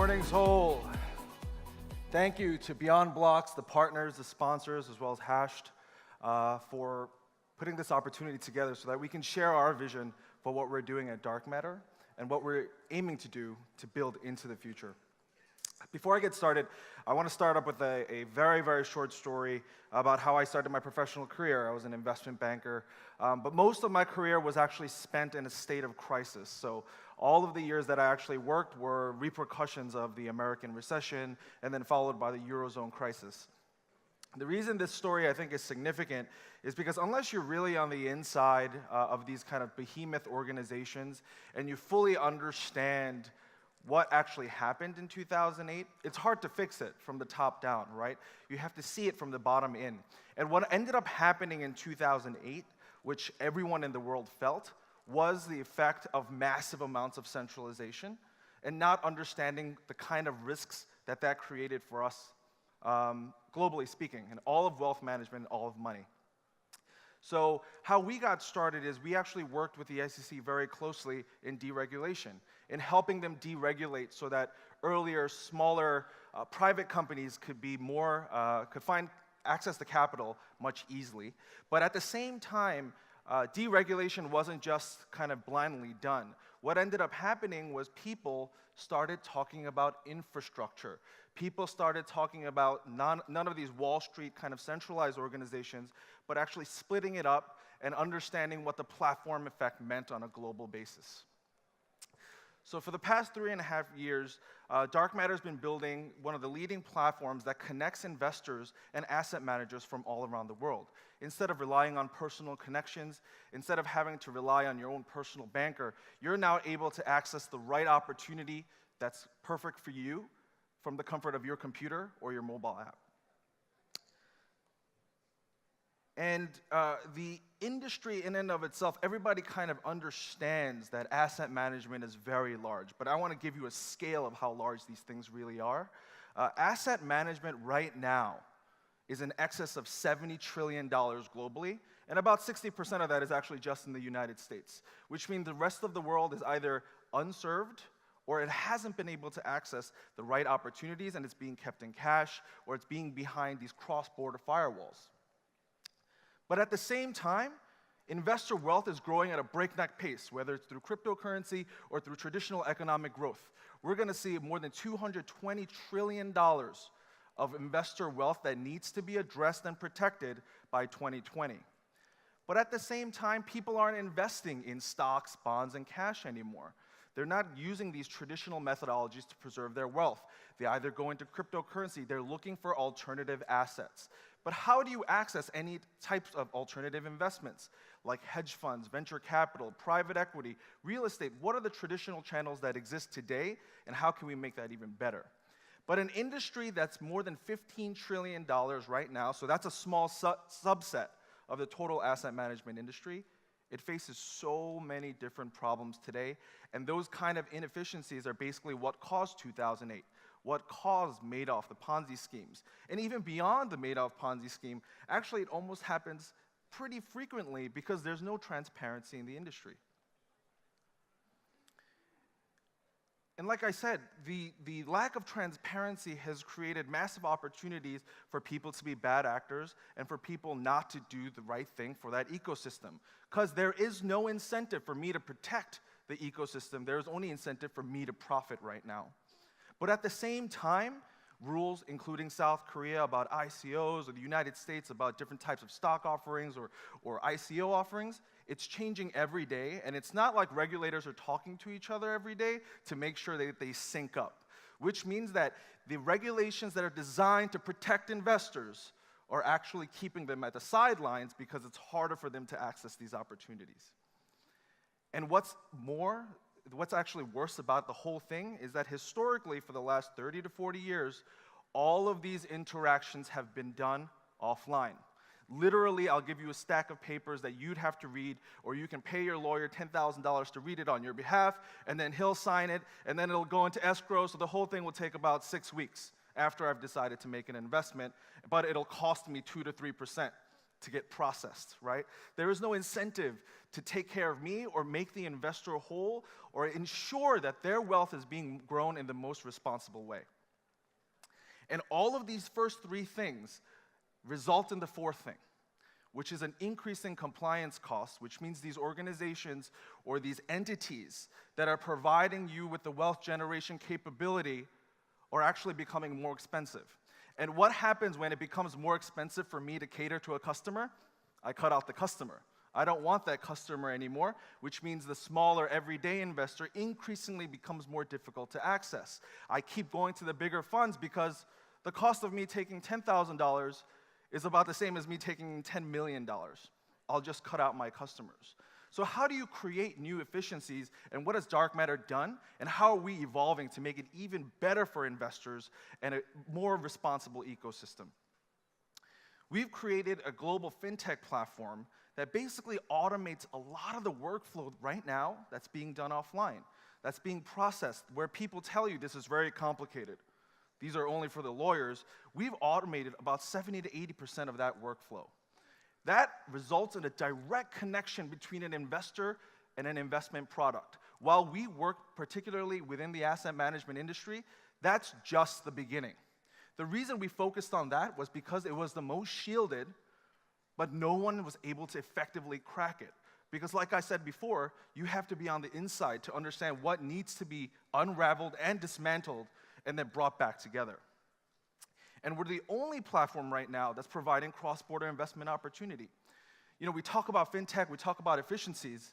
morning, Seoul. Thank you to Beyond Blocks, the partners, the sponsors, as well as Hashed, for putting this opportunity together so that we can share our vision for what we're doing at DarcMatter and what we're aiming to do to build into the future. Before I get started, I want to start up with a very, very short story about how I started my professional career. I was an investment banker, but most of my career was actually spent in a state of crisis. So all of the years that I actually worked were repercussions of the American recession and then followed by the Eurozone crisis. The reason this story, I think, is significant is because unless you're really on the inside of these kind of behemoth organizations and you fully understand what actually happened in 2008, it's hard to fix it from the top down, right? You have to see it from the bottom in. And what ended up happening in 2008, which everyone in the world felt, was the effect of massive amounts of centralization and not understanding the kind of risks that that created for us, globally speaking, in all of wealth management and all of money. So how we got started is we actually worked with the SEC very closely in deregulation, in helping them deregulate so that earlier, smaller private companies could be more, could find access to capital much easily. But at the same time, deregulation wasn't just kind of blindly done. What ended up happening was people started talking about infrastructure. People started talking about none of these Wall Street kind of centralized organizations, but actually splitting it up and understanding what the platform effect meant on a global basis. So for the past 3.5 years, DarcMatter has been building one of the leading platforms that connects investors and asset managers from all around the world. Instead of relying on personal connections, instead of having to rely on your own personal banker, you're now able to access the right opportunity that's perfect for you from the comfort of your computer or your mobile app. And the industry in and of itself, everybody kind of understands that asset management is very large, but I want to give you a scale of how large these things really are. Asset management right now is in excess of $70 trillion globally, and about 60% of that is actually just in the United States, which means the rest of the world is either unserved or it hasn't been able to access the right opportunities and it's being kept in cash or it's being behind these cross-border firewalls. But at the same time, investor wealth is growing at a breakneck pace, whether it's through cryptocurrency or through traditional economic growth. We're going to see more than $220 trillion of investor wealth that needs to be addressed and protected by 2020. But at the same time, people aren't investing in stocks, bonds, and cash anymore. They're not using these traditional methodologies to preserve their wealth. They either go into cryptocurrency, they're looking for alternative assets. But how do you access any types of alternative investments, like hedge funds, venture capital, private equity, real estate? What are the traditional channels that exist today, and how can we make that even better? But an industry that's more than $15 trillion right now, so that's a small subset of the total asset management industry, it faces so many different problems today, and those kind of inefficiencies are basically what caused 2008. What caused Madoff, the Ponzi schemes. And even beyond the Madoff Ponzi scheme, actually it almost happens pretty frequently because there's no transparency in the industry. And like I said, the lack of transparency has created massive opportunities for people to be bad actors and for people not to do the right thing for that ecosystem. Because there is no incentive for me to protect the ecosystem. There's only incentive for me to profit right now. But at the same time, rules, including South Korea about ICOs or the United States about different types of stock offerings or ICO offerings, it's changing every day. And it's not like regulators are talking to each other every day to make sure that they sync up, which means that the regulations that are designed to protect investors are actually keeping them at the sidelines because it's harder for them to access these opportunities. And what's actually worse about the whole thing is that historically, for the last 30 to 40 years, all of these interactions have been done offline. Literally, I'll give you a stack of papers that you'd have to read, or you can pay your lawyer $10,000 to read it on your behalf, and then he'll sign it, and then it'll go into escrow, so the whole thing will take about 6 weeks after I've decided to make an investment, but it'll cost me 2 to 3%. to get processed, right? There is no incentive to take care of me or make the investor whole or ensure that their wealth is being grown in the most responsible way. And all of these first three things result in the fourth thing, which is an increase in compliance costs, which means these organizations or these entities that are providing you with the wealth generation capability are actually becoming more expensive. And what happens when it becomes more expensive for me to cater to a customer? I cut out the customer. I don't want that customer anymore, which means the smaller everyday investor increasingly becomes more difficult to access. I keep going to the bigger funds because the cost of me taking $10,000 is about the same as me taking $10 million. I'll just cut out my customers. So how do you create new efficiencies, and what has DarcMatter done, and how are we evolving to make it even better for investors and a more responsible ecosystem? We've created a global fintech platform that basically automates a lot of the workflow right now that's being done offline, that's being processed, where people tell you this is very complicated. These are only for the lawyers. We've automated about 70 to 80% of that workflow. That results in a direct connection between an investor and an investment product. While we work particularly within the asset management industry, that's just the beginning. The reason we focused on that was because it was the most shielded, but no one was able to effectively crack it. Because like I said before, you have to be on the inside to understand what needs to be unraveled and dismantled and then brought back together. And we're the only platform right now that's providing cross-border investment opportunity. You know, we talk about fintech, we talk about efficiencies,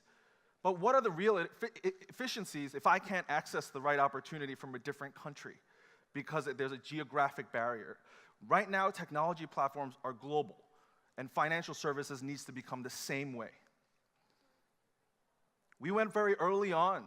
but what are the real efficiencies if I can't access the right opportunity from a different country because there's a geographic barrier? Right now, technology platforms are global, and financial services needs to become the same way. We went very early on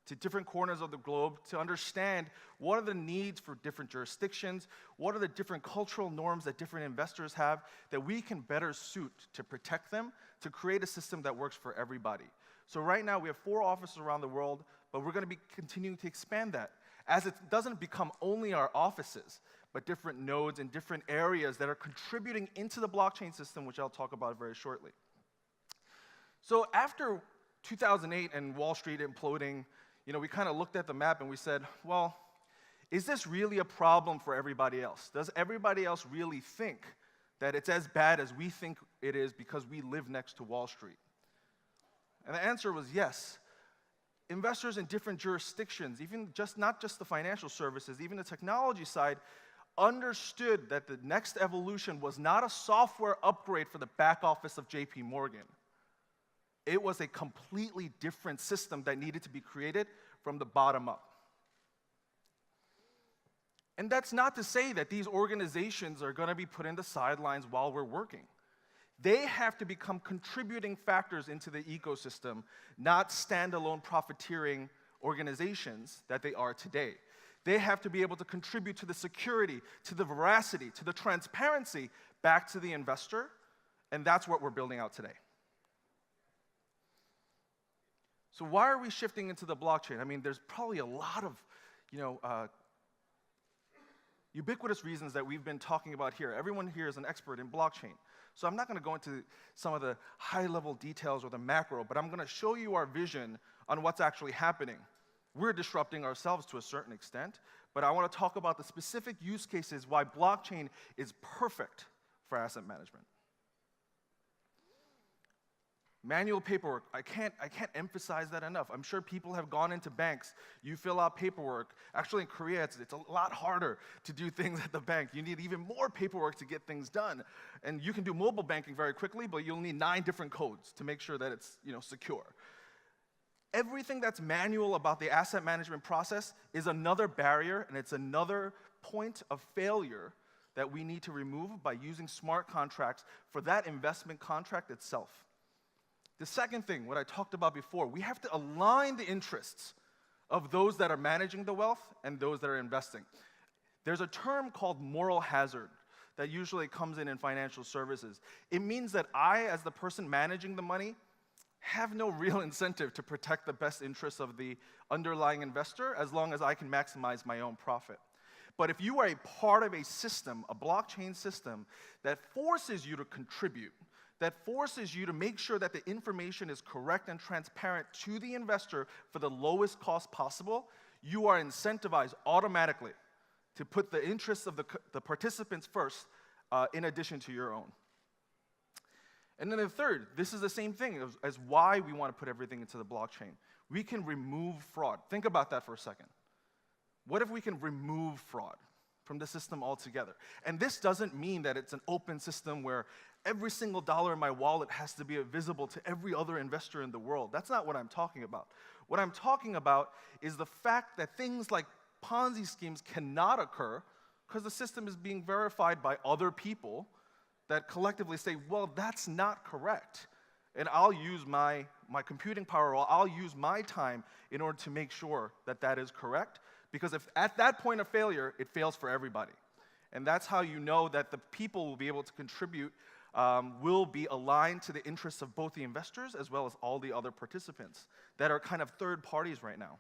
to different corners of the globe to understand what are the needs for different jurisdictions, what are the different cultural norms that different investors have that we can better suit to protect them, to create a system that works for everybody. So right now we have 4 offices around the world, but we're going to be continuing to expand that as it doesn't become only our offices, but different nodes in different areas that are contributing into the blockchain system, which I'll talk about very shortly. So after 2008 and Wall Street imploding, you know, we kind of looked at the map and we said, well, is this really a problem for everybody else? Does everybody else really think that it's as bad as we think it is because we live next to Wall Street? And the answer was yes. Investors in different jurisdictions, not just the financial services, even the technology side, understood that the next evolution was not a software upgrade for the back office of JP Morgan. It was a completely different system that needed to be created from the bottom up. And that's not to say that these organizations are going to be put in the sidelines while we're working. They have to become contributing factors into the ecosystem, not standalone profiteering organizations that they are today. They have to be able to contribute to the security, to the veracity, to the transparency back to the investor, and that's what we're building out today. So why are we shifting into the blockchain? I mean, there's probably a lot of, ubiquitous reasons that we've been talking about here. Everyone here is an expert in blockchain. So I'm not going to go into some of the high-level details or the macro, but I'm going to show you our vision on what's actually happening. We're disrupting ourselves to a certain extent, but I want to talk about the specific use cases why blockchain is perfect for asset management. Manual paperwork, I can't emphasize that enough. I'm sure people have gone into banks, you fill out paperwork. Actually in Korea, it's a lot harder to do things at the bank. You need even more paperwork to get things done. And you can do mobile banking very quickly, but you'll need 9 different codes to make sure that it's secure. Everything that's manual about the asset management process is another barrier, and it's another point of failure that we need to remove by using smart contracts for that investment contract itself. The second thing, what I talked about before, we have to align the interests of those that are managing the wealth and those that are investing. There's a term called moral hazard that usually comes in financial services. It means that I, as the person managing the money, have no real incentive to protect the best interests of the underlying investor as long as I can maximize my own profit. But if you are a part of a system, a blockchain system, that forces you to contribute, that forces you to make sure that the information is correct and transparent to the investor for the lowest cost possible, you are incentivized automatically to put the interests of the participants first in addition to your own. And then the third, this is the same thing as why we want to put everything into the blockchain. We can remove fraud. Think about that for a second. What if we can remove fraud from the system altogether? And this doesn't mean that it's an open system where every single dollar in my wallet has to be visible to every other investor in the world. That's not what I'm talking about. What I'm talking about is the fact that things like Ponzi schemes cannot occur because the system is being verified by other people that collectively say, well, that's not correct. And I'll use my computing power, or I'll use my time in order to make sure that that is correct. Because if at that point of failure, it fails for everybody. And that's how you know that the people will be able to contribute, will be aligned to the interests of both the investors as well as all the other participants that are kind of third parties right now.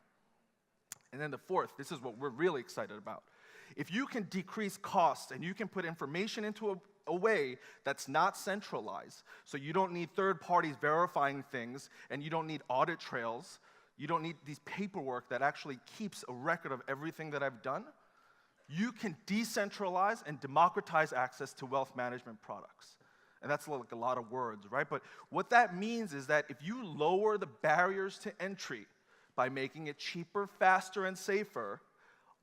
And then the fourth, this is what we're really excited about. If you can decrease costs and you can put information into a way that's not centralized, so you don't need third parties verifying things and you don't need audit trails, you don't need these paperwork that actually keeps a record of everything that I've done, you can decentralize and democratize access to wealth management products. And that's like a lot of words, right? But what that means is that if you lower the barriers to entry by making it cheaper, faster, and safer,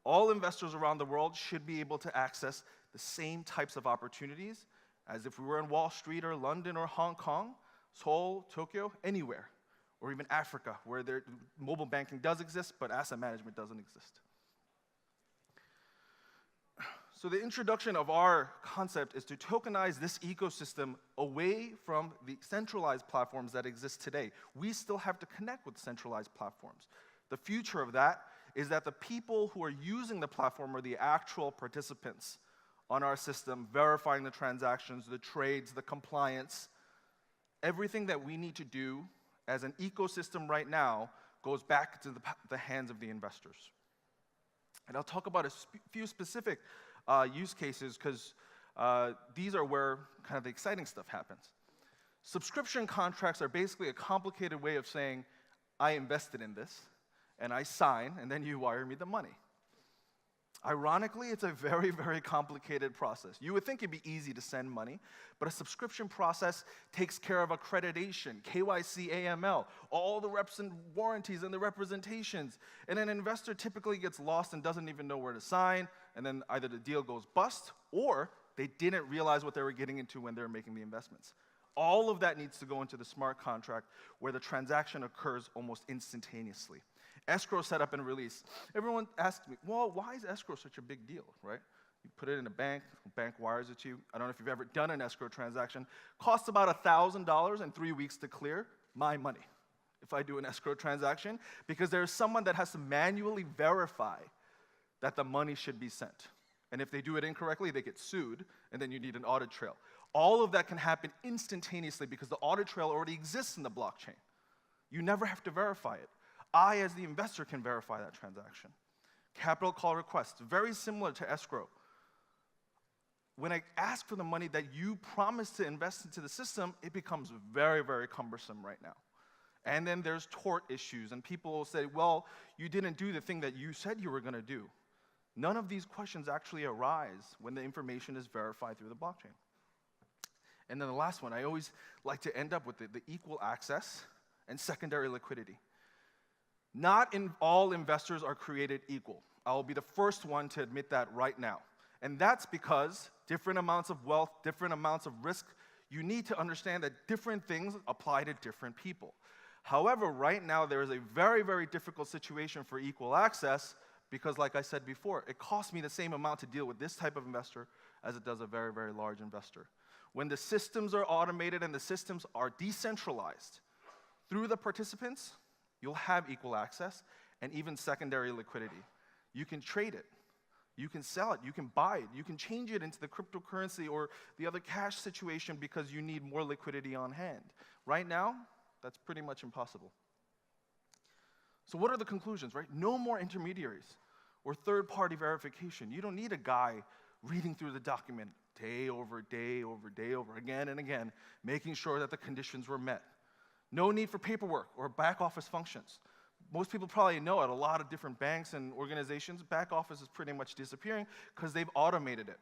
all investors around the world should be able to access the same types of opportunities as if we were in Wall Street or London or Hong Kong, Seoul, Tokyo, anywhere, or even Africa, where mobile banking does exist, but asset management doesn't exist. So the introduction of our concept is to tokenize this ecosystem away from the centralized platforms that exist today. We still have to connect with centralized platforms. The future of that is that the people who are using the platform are the actual participants on our system, verifying the transactions, the trades, the compliance. Everything that we need to do as an ecosystem right now goes back to the hands of the investors. And I'll talk about a few specific use cases because these are where kind of the exciting stuff happens. Subscription contracts are basically a complicated way of saying, I invested in this, and I sign, and then you wire me the money. Ironically, it's a very, very complicated process. You would think it'd be easy to send money, but a subscription process takes care of accreditation, KYC, AML, all the reps and warranties and the representations. And an investor typically gets lost and doesn't even know where to sign, and then either the deal goes bust, or they didn't realize what they were getting into when they were making the investments. All of that needs to go into the smart contract where the transaction occurs almost instantaneously. Escrow setup and release. Everyone asks me, well, why is escrow such a big deal, right? You put it in a bank wires it to you. I don't know if you've ever done an escrow transaction. Costs about $1,000 and 3 weeks to clear. My money, if I do an escrow transaction, because there's someone that has to manually verify that the money should be sent. And if they do it incorrectly, they get sued, and then you need an audit trail. All of that can happen instantaneously because the audit trail already exists in the blockchain. You never have to verify it. I, as the investor, can verify that transaction. Capital call requests, very similar to escrow. When I ask for the money that you promised to invest into the system, it becomes very, very cumbersome right now. And then there's tort issues, and people will say, well, you didn't do the thing that you said you were going to do. None of these questions actually arise when the information is verified through the blockchain. And then the last one, I always like to end up with the equal access and secondary liquidity. Not all investors are created equal. I will be the first one to admit that right now. And that's because different amounts of wealth, different amounts of risk, you need to understand that different things apply to different people. However, right now there is a very, very difficult situation for equal access because, like I said before, it costs me the same amount to deal with this type of investor as it does a very, very large investor. When the systems are automated and the systems are decentralized through the participants, you'll have equal access and even secondary liquidity. You can trade it. You can sell it. You can buy it. You can change it into the cryptocurrency or the other cash situation because you need more liquidity on hand. Right now, that's pretty much impossible. So what are the conclusions, right? No more intermediaries. or third-party verification. You don't need a guy reading through the document day over day over day over again and again, making sure that the conditions were met. No need for paperwork or back office functions. Most people probably know at a lot of different banks and organizations, back office is pretty much disappearing because they've automated it.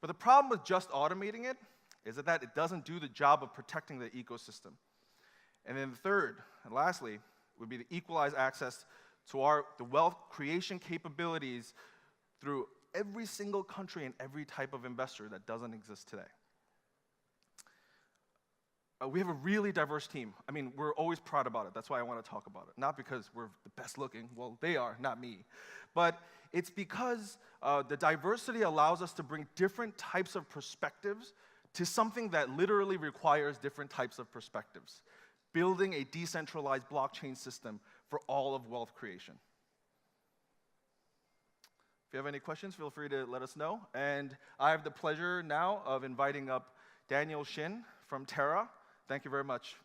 But the problem with just automating it is that it doesn't do the job of protecting the ecosystem. And then the third, and lastly, would be to equalize access to the wealth creation capabilities through every single country and every type of investor that doesn't exist today. We have a really diverse team. I mean, we're always proud about it. That's why I want to talk about it. Not because we're the best looking. Well, they are, not me. But it's because the diversity allows us to bring different types of perspectives to something that literally requires different types of perspectives. Building a decentralized blockchain system for all of wealth creation. If you have any questions, feel free to let us know. And I have the pleasure now of inviting up Daniel Shin from Terra. Thank you very much.